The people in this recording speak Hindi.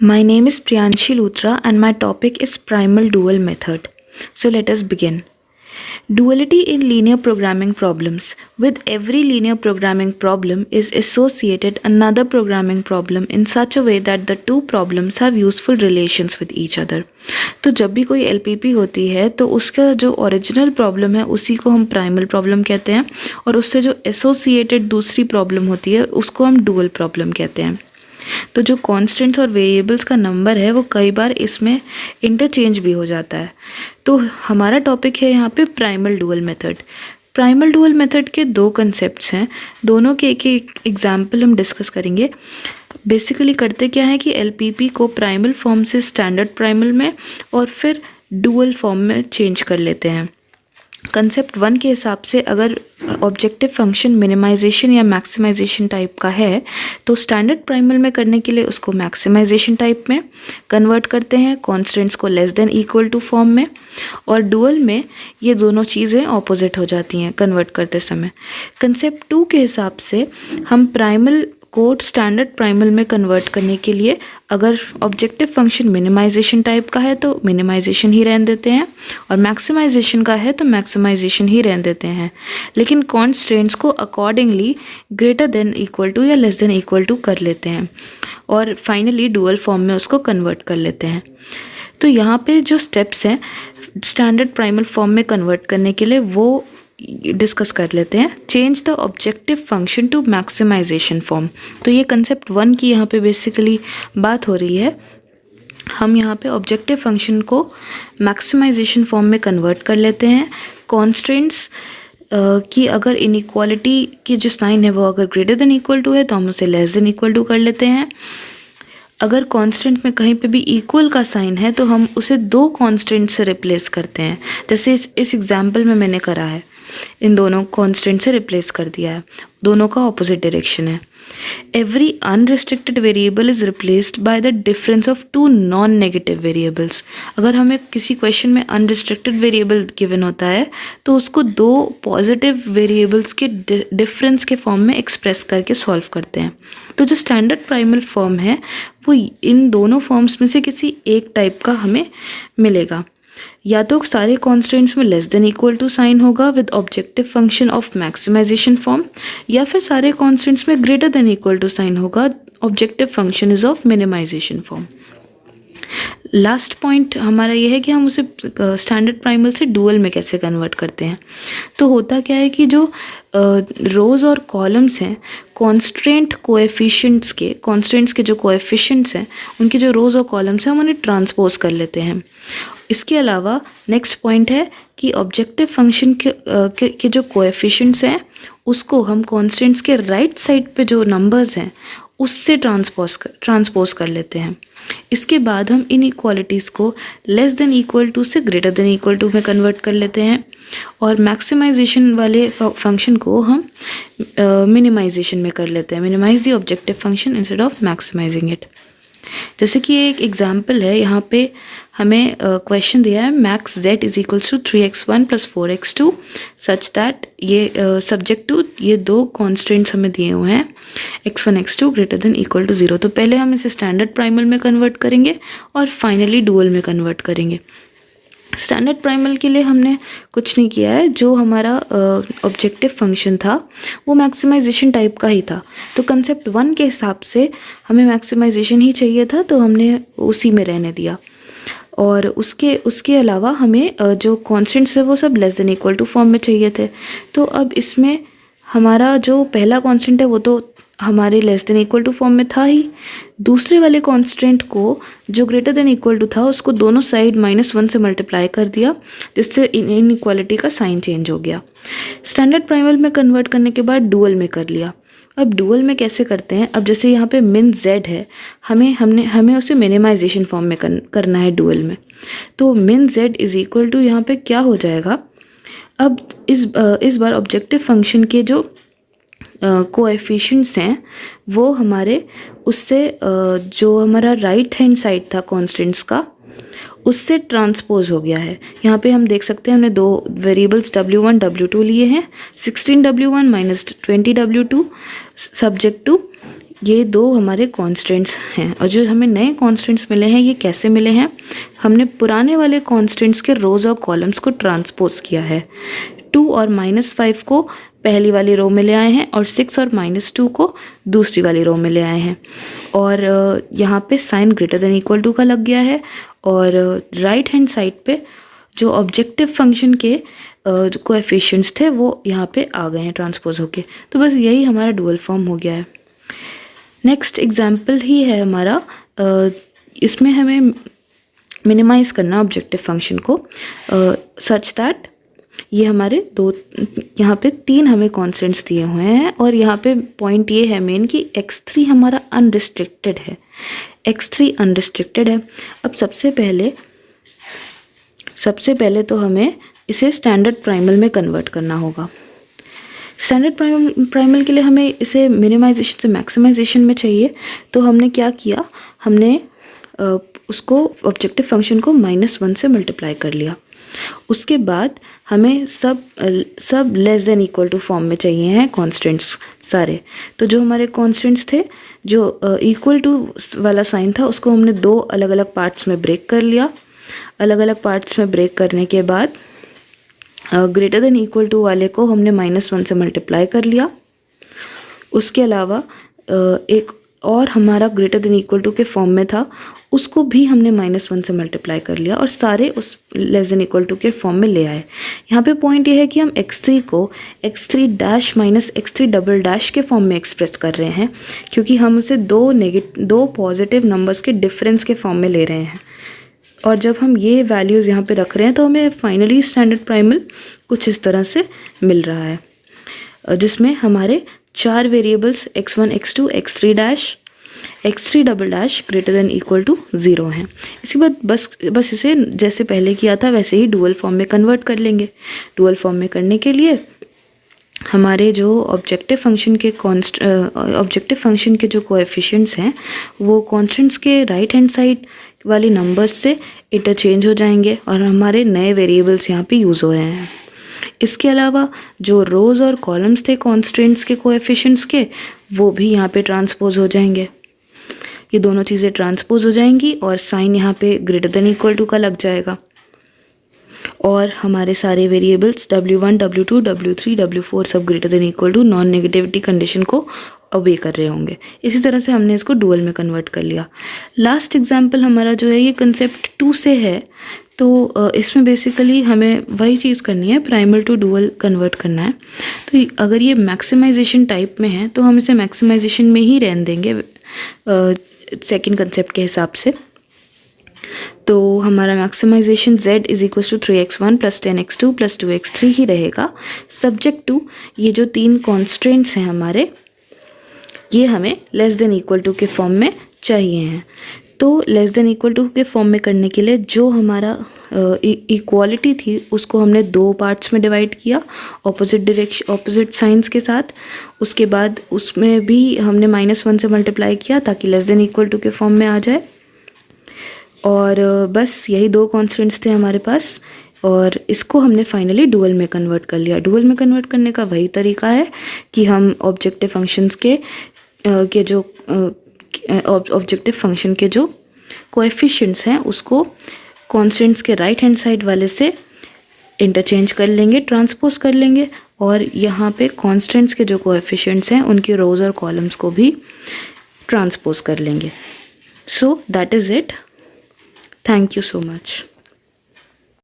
My name is Priyanshi Luthra and my topic is primal dual method. So let us begin. Duality in linear programming problems. With every linear programming problem is associated another programming problem in such a way that the two problems have useful relations with each other. तो जब भी कोई LPP होती है तो उसका जो ओरिजिनल प्रॉब्लम है उसी को हम प्राइमल प्रॉब्लम कहते हैं और उससे जो एसोसिएटेड दूसरी प्रॉब्लम होती है उसको हम डुअल प्रॉब्लम कहते हैं। तो जो कॉन्स्टेंट्स और वेरिएबल्स का नंबर है वो कई बार इसमें इंटरचेंज भी हो जाता है। तो हमारा टॉपिक है यहाँ पे primal dual method. Primal dual method के दो कंसेप्ट्स हैं, दोनों के एक एक एग्जाम्पल हम डिस्कस करेंगे। बेसिकली करते क्या है कि LPP को प्राइमल फॉर्म से स्टैंडर्ड प्राइमल में और फिर डुअल फॉर्म में चेंज कर लेते हैं। कंसेप्ट 1 के हिसाब से अगर ऑब्जेक्टिव फंक्शन मिनिमाइजेशन या मैक्सिमाइजेशन टाइप का है तो स्टैंडर्ड प्राइमल में करने के लिए उसको मैक्सिमाइजेशन टाइप में कन्वर्ट करते हैं कॉन्स्टेंट्स को less than equal to form में, और डुअल में ये दोनों चीज़ें ऑपोजिट हो जाती हैं कन्वर्ट करते समय। कंसेप्ट 2 के हिसाब से हम प्राइमल को स्टैंडर्ड प्राइमल में कन्वर्ट करने के लिए अगर ऑब्जेक्टिव फंक्शन मिनिमाइजेशन टाइप का है तो मिनिमाइजेशन ही रहने देते हैं और मैक्सिमाइजेशन का है तो मैक्सिमाइजेशन ही रहने देते हैं, लेकिन कॉन्स्टेंट्स को accordingly greater than equal to या लेस देन इक्वल टू कर लेते हैं और फाइनली डुअल फॉर्म में उसको कन्वर्ट कर लेते हैं। तो यहाँ पे जो स्टेप्स हैं स्टैंडर्ड प्राइमल फॉर्म में कन्वर्ट करने के लिए वो डिस्कस कर लेते हैं। Change the objective function to maximization form. तो ये कंसेप्ट 1 की यहाँ पे बेसिकली बात हो रही है। हम यहाँ पे ऑब्जेक्टिव फंक्शन को मैक्सिमाइजेशन फॉर्म में कन्वर्ट कर लेते हैं। कॉन्स्टेंट्स की अगर इनइक्वालिटी की जो साइन है वो अगर ग्रेटर देन इक्वल टू है तो हम उसे लेस देन इक्वल टू कर लेते हैं। अगर कांस्टेंट में कहीं पे भी इक्वल का साइन है तो हम उसे दो कांस्टेंट से रिप्लेस करते हैं, जैसे इस एग्जाम्पल में मैंने करा है, इन दोनों कांस्टेंट से रिप्लेस कर दिया है, दोनों का ऑपोजिट डायरेक्शन है। Every unrestricted variable is replaced by the difference of two non negative variables. अगर हमें किसी क्वेश्चन में अनरिस्ट्रिक्टेड वेरिएबल गिवन होता है तो उसको दो पॉजिटिव वेरिएबल्स के डिफरेंस के फॉर्म में एक्सप्रेस करके सॉल्व करते हैं। तो जो स्टैंडर्ड प्राइमल फॉर्म है वो इन दोनों फॉर्म्स में से किसी एक टाइप का हमें मिलेगा, या तो सारे कॉन्स्टेंट्स में less than equal to sign होगा with objective function of maximisation form, या फिर सारे कॉन्स्टेंट्स में greater than equal to sign होगा, objective function is of minimisation form. Last point हमारा ये है कि हम उसे स्टैंडर्ड प्राइमल से डुअल में कैसे कन्वर्ट करते हैं। तो होता क्या है कि जो रोज़ और कॉलम्स हैं कॉन्स्टेंट्स के जो कोएफिशिएंट्स हैं उनके जो रोज़ और कॉलम्स हैं हम उन्हें ट्रांसपोज कर लेते हैं। इसके अलावा नेक्स्ट पॉइंट है कि ऑब्जेक्टिव फंक्शन के जो कोएफिशिएंट्स हैं उसको हम कॉन्स्टेंट्स के राइट साइड पे जो नंबर्स हैं उससे ट्रांसपोज कर लेते हैं। इसके बाद हम इनइक्वालिटीज़ को लेस देन इक्वल टू से ग्रेटर देन इक्वल टू में कन्वर्ट कर लेते हैं और मैक्सिमाइजेशन वाले फंक्शन को हम मिनिमाइजेशन में कर लेते हैं, minimize the objective function instead of maximizing it. जैसे कि एक एग्जाम्पल है, यहाँ पे हमें क्वेश्चन दिया है max z is equals to 3x1 plus 4x2 such that ये सब्जेक्ट टू ये दो कॉन्स्टेंट्स हमें दिए हुए हैं x1 x2 greater than equal to 0। तो पहले हम इसे स्टैंडर्ड प्राइमल में कन्वर्ट करेंगे और फाइनली डुअल में कन्वर्ट करेंगे। स्टैंडर्ड प्राइमल के लिए हमने कुछ नहीं किया है, जो हमारा ऑब्जेक्टिव फंक्शन था वो मैक्सिमाइजेशन टाइप का ही था। तो कंसेप्ट 1 के हिसाब से हमें मैक्सिमाइजेशन ही चाहिए था तो हमने उसी में रहने दिया, और उसके अलावा हमें जो कॉन्स्टेंट्स है वो सब less than equal to form में चाहिए थे। तो अब इसमें हमारा जो पहला कॉन्स्टेंट है वो तो हमारे less than equal to form में था ही, दूसरे वाले कांस्टेंट को जो ग्रेटर देन इक्वल टू था उसको दोनों साइड -1 से मल्टीप्लाई कर दिया, जिससे इनइक्वालिटी का साइन चेंज हो गया। स्टैंडर्ड प्राइमल में कन्वर्ट करने के बाद डुअल में कर लिया। अब डुअल में कैसे करते हैं, अब जैसे यहाँ पे min z है, हमें उसे मिनिमाइजेशन फॉर्म में करना है डुअल में। तो min z is equal to यहाँ पे क्या हो जाएगा, अब इस बार ऑब्जेक्टिव फंक्शन के जो कोएफिशिएंट्स हैं वो हमारे उससे जो हमारा राइट हैंड साइड था कॉन्स्टेंट्स का उससे ट्रांसपोज हो गया है। यहाँ पे हम देख सकते हैं हमने दो वेरिएबल्स w1 w2 लिए हैं, 16w1 minus 20w2 subject to ये दो हमारे कॉन्स्टेंट्स हैं, और जो हमें नए कॉन्स्टेंट्स मिले हैं ये कैसे मिले हैं, हमने पुराने वाले कॉन्स्टेंट्स के रोज़ और कॉलम्स को ट्रांसपोज किया है। 2 और -5 को पहली वाली रो में ले आए हैं और 6 और -2 को दूसरी वाली रो में ले आए हैं, और यहाँ पे sign greater than equal to का लग गया है, और राइट हैंड साइड पे जो ऑब्जेक्टिव फंक्शन के कोएफिशिएंट्स थे वो यहाँ पे आ गए हैं ट्रांसपोज होके। तो बस यही हमारा डुअल फॉर्म हो गया है। नेक्स्ट एग्जाम्पल ही है हमारा, इसमें हमें मिनिमाइज़ करना ऑब्जेक्टिव फंक्शन को सच दैट ये हमारे यहाँ पे 3 हमें कॉन्स्टेंट्स दिए हुए हैं, और यहाँ पे पॉइंट ये है मेन कि x3 हमारा अनरिस्ट्रिक्टेड है, x3 अनरिस्ट्रिक्टेड है। अब सबसे पहले तो हमें इसे स्टैंडर्ड प्राइमल में कन्वर्ट करना होगा। स्टैंडर्ड प्राइमल के लिए हमें इसे मिनिमाइजेशन से मैक्सिमाइजेशन में चाहिए, तो हमने क्या किया, हमने उसको ऑब्जेक्टिव फंक्शन को -1 से मल्टीप्लाई कर लिया। उसके बाद हमें सब less than equal to form में चाहिए हैं कॉन्स्टेंट्स सारे। तो जो हमारे कॉन्स्टेंट्स थे, जो इक्वल टू वाला साइन था, उसको हमने 2 अलग अलग पार्ट्स में ब्रेक कर लिया। अलग अलग पार्ट्स में ब्रेक करने के बाद ग्रेटर देन इक्वल टू वाले को हमने -1 से मल्टीप्लाई कर लिया। उसके अलावा एक और हमारा ग्रेटर देन इक्वल टू के फॉर्म में था, उसको भी हमने -1 से मल्टीप्लाई कर लिया, और सारे उस लेस देन इक्वल टू के फॉर्म में ले आए। यहाँ पे पॉइंट ये है कि हम x3 को x3 dash minus x3 double dash के फॉर्म में एक्सप्रेस कर रहे हैं, क्योंकि हम उसे दो पॉजिटिव नंबर्स के डिफरेंस के फॉर्म में ले रहे हैं। और जब हम ये वैल्यूज़ यहाँ पे रख रहे हैं तो हमें फाइनली स्टैंडर्ड प्राइमल कुछ इस तरह से मिल रहा है, जिसमें हमारे 4 variables x1 x2 x3 dash x3 double dash greater than equal to 0 हैं। इसके बाद बस इसे जैसे पहले किया था वैसे ही डुअल फॉर्म में कन्वर्ट कर लेंगे। डुअल फॉर्म में करने के लिए हमारे जो ऑब्जेक्टिव फंक्शन के जो कोएफिशिएंट्स हैं वो कॉन्स्टेंट्स के राइट हैंड साइड वाली नंबर्स से इंटरचेंज हो जाएंगे, और हमारे नए वेरिएबल्स यहाँ पे यूज़ हो रहे हैं। इसके अलावा जो रोज़ और कॉलम्स थे कॉन्स्टेंट्स के कोएफिशिएंट्स के, वो भी यहाँ पे ट्रांसपोज हो जाएंगे। ये दोनों चीज़ें ट्रांसपोज हो जाएंगी और साइन यहाँ पे ग्रेटर देन इक्वल टू का लग जाएगा, और हमारे सारे variables w1 w2 w3 w4 सब greater than equal to non negativity condition को ओबे कर रहे होंगे। इसी तरह से हमने इसको डुअल में कन्वर्ट कर लिया। लास्ट एग्जांपल हमारा जो है ये कंसेप्ट 2 से है, तो इसमें बेसिकली हमें वही चीज़ करनी है, प्राइमल टू डुअल कन्वर्ट करना है। तो अगर ये मैक्सिमाइजेशन टाइप में है तो हम इसे मैक्सिमाइजेशन में ही रहने देंगे सेकेंड कंसेप्ट के हिसाब से। तो हमारा maximization z is equal to 3x1 plus 10x2 plus 2x3 ही रहेगा, सब्जेक्ट टू ये जो 3 कॉन्स्टेंट्स हैं हमारे, ये हमें लेस देन इक्वल टू के फॉर्म में चाहिए हैं। तो लेस देन इक्वल टू के फॉर्म में करने के लिए जो हमारा इक्वालिटी थी उसको हमने 2 पार्ट्स में डिवाइड किया ऑपोजिट साइंस के साथ। उसके बाद उसमें भी हमने -1 से मल्टीप्लाई किया ताकि लेस देन इक्वल टू के फॉर्म में आ जाए। और बस यही 2 कॉन्स्टेंट्स थे हमारे पास, और इसको हमने फाइनली डुअल में कन्वर्ट कर लिया। डुअल में कन्वर्ट करने का वही तरीका है कि हम ऑब्जेक्टिव फंक्शंस के जो ऑब्जेक्टिव फंक्शन के जो कोएफिशिएंट्स हैं उसको कॉन्स्टेंट्स के राइट हैंड साइड वाले से इंटरचेंज कर लेंगे, ट्रांसपोज कर लेंगे, और यहाँ पे कॉन्स्टेंट्स के जो कोएफिशिएंट्स हैं उनके रोज़ और कॉलम्स को भी ट्रांसपोज कर लेंगे। So that is it. Thank you so much.